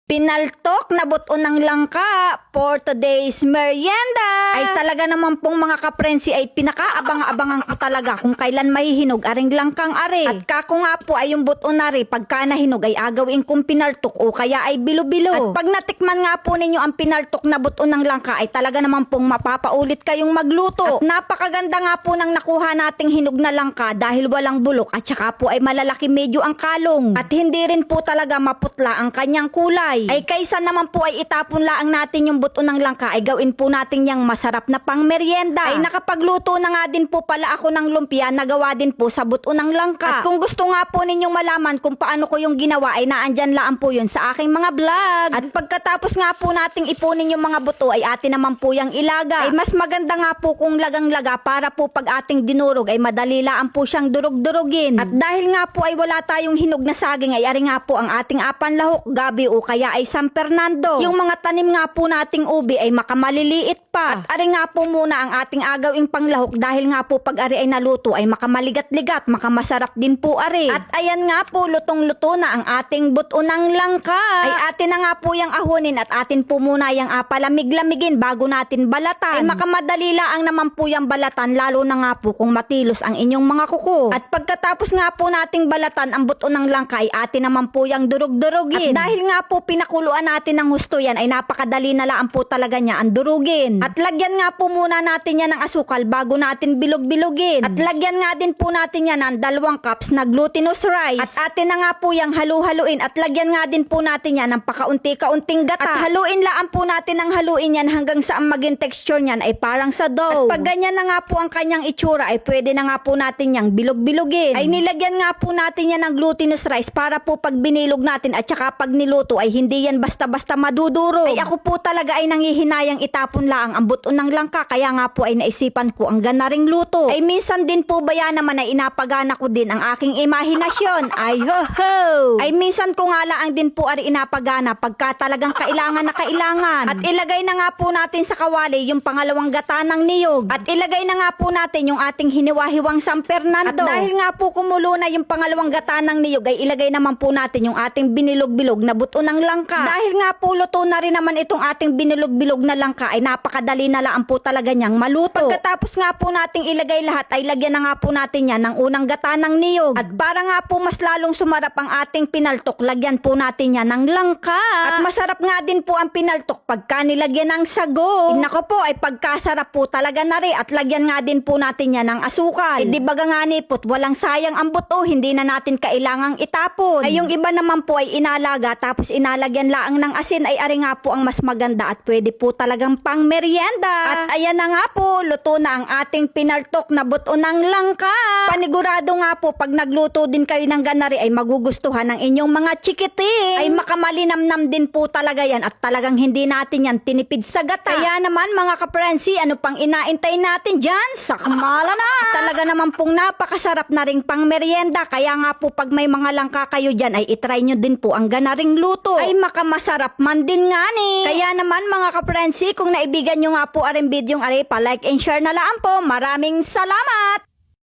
Pinaltok na buto ng langka for today's merienda. Ay talaga naman pong mga kaprensi ay pinakaabang-abangan ko talaga kung kailan mahihinog aring langkang are. At kako nga po ay yung buto nari pagka nahinog ay agawin kong pinaltok o kaya ay bilo-bilo. At pag natikman nga po ninyo ang pinaltok na buto ng langka ay talaga naman pong mapapaulit kayong magluto. At napakaganda nga po ng nakuha nating hinog na langka dahil walang bulok at saka po ay malalaki medyo ang kalong. At hindi rin po talaga maputla ang kanyang kulay. Ay kaysa naman po ay itapon laang natin yung buto ng langka ay gawin po natin yung masarap na pang merienda. Ay nakapagluto na nga din po pala ako ng lumpia na gawa din po sa buto ng langka. At kung gusto nga po ninyong malaman kung paano ko yung ginawa ay naandyan laan po yun sa aking mga vlog. At pagkatapos nga po nating ipunin yung mga buto ay atin naman po yung ilaga. Ay mas maganda nga po kung lagang-laga para po pag ating dinurog ay madali laan po siyang durog-durugin. At dahil nga po ay wala tayong hinog na saging ay ari nga po ang ating apanlahok, gabi o kaya ay San Fernando. Yung mga tanim nga po nating ubi ay makamaliliit pa. At ari nga po muna ang ating agawing panglahok dahil nga po pag ari ay naluto ay makamaligat-ligat, makamasarap din po ari. At ayan nga po lutong-luto na ang ating buto ng langka. Ay atin na nga po yung ahunin at atin po muna yung palamig-lamigin bago natin balatan. Ay makamadali lang naman po yung balatan lalo na nga po kung matilos ang inyong mga kuko. At pagkatapos nga po nating balatan ang buto ng langka ay atin naman po yung durug-durugin. At dahil nga po pinakuluan natin ng husto yan ay napakadali na lang po talaga niya ang durugin. At lagyan nga po muna natin yan ng asukal bago natin bilog-bilogin. At lagyan nga din po natin yan ng 2 cups na glutinous rice. At atin na nga po yung halu-haluin at lagyan nga din po natin yan ng pakaunti-kaunting gata. At haluin lang po natin ng haluin yan hanggang sa ang maging texture niyan ay parang sa dough. At pag ganyan na nga po ang kanyang itsura ay pwede na nga po natin yang bilog-bilogin. Ay nilagyan nga po natin yan ng glutinous rice para po pag binilog natin at saka pag niluto ay hindi yan basta-basta madudurog. Ay ako po talaga ay nanghihinayang itapon lang ang buto ng langka kaya nga po ay naisipan ko ang ganaring luto. Ay minsan din po baya naman ay inapagana ko din ang aking imahinasyon. Ay ho ho! Ay minsan ko nga lang din po ay inapagana pagka talagang kailangan na kailangan. At ilagay na nga po natin sa kawali yung pangalawang gata ng niyog. At ilagay na nga po natin yung ating hiniwa-hiwang San Fernando. At dahil nga po kumulo na yung pangalawang gata ng niyog ay ilagay naman po natin yung ating binilog-bilog na buto ng langka. Dahil nga po luto na rin naman itong ating binilog-bilog na langka ay napakadali na lang po talaga niyang maluto. Pagkatapos nga po nating ilagay lahat ay lagyan na nga po natin yan ng unang gata ng niyog. At para nga po mas lalong sumarap ang ating pinaltok, lagyan po natin yan ng langka. At masarap nga din po ang pinaltok pagka nilagyan ng sago. Nako po ay pagkasarap po talaga na rin at lagyan nga din po natin yan ng asukal. Di baga nga nipot, walang sayang ang buto, hindi na natin kailangang itapon. Ay yung iba naman po ay inalaga tapos inalagyan laang ng asin ay ari nga po ang mas maganda at pwede po talagang pang merienda. At ayan na nga po, luto na ang ating pinaltok na buto ng langka. Panigurado nga po pag nagluto din kayo ng ganari ay magugustuhan ng inyong mga chikiting. Ay makamalinamnam din po talaga yan at talagang hindi natin yan tinipid sa gata. Kaya naman mga kaprensi, ano pang inaintay natin dyan? Sakmala na! Talaga naman pong napakasarap na ring pang merienda. Kaya nga po pag may mga langka kayo dyan ay itry nyo din po ang ganaring luto. Ay makamasarap man din nga ni. Kaya naman mga kaprensi, kung naibigan nyo nga po aring video are pa like and share na lang po. Maraming salamat!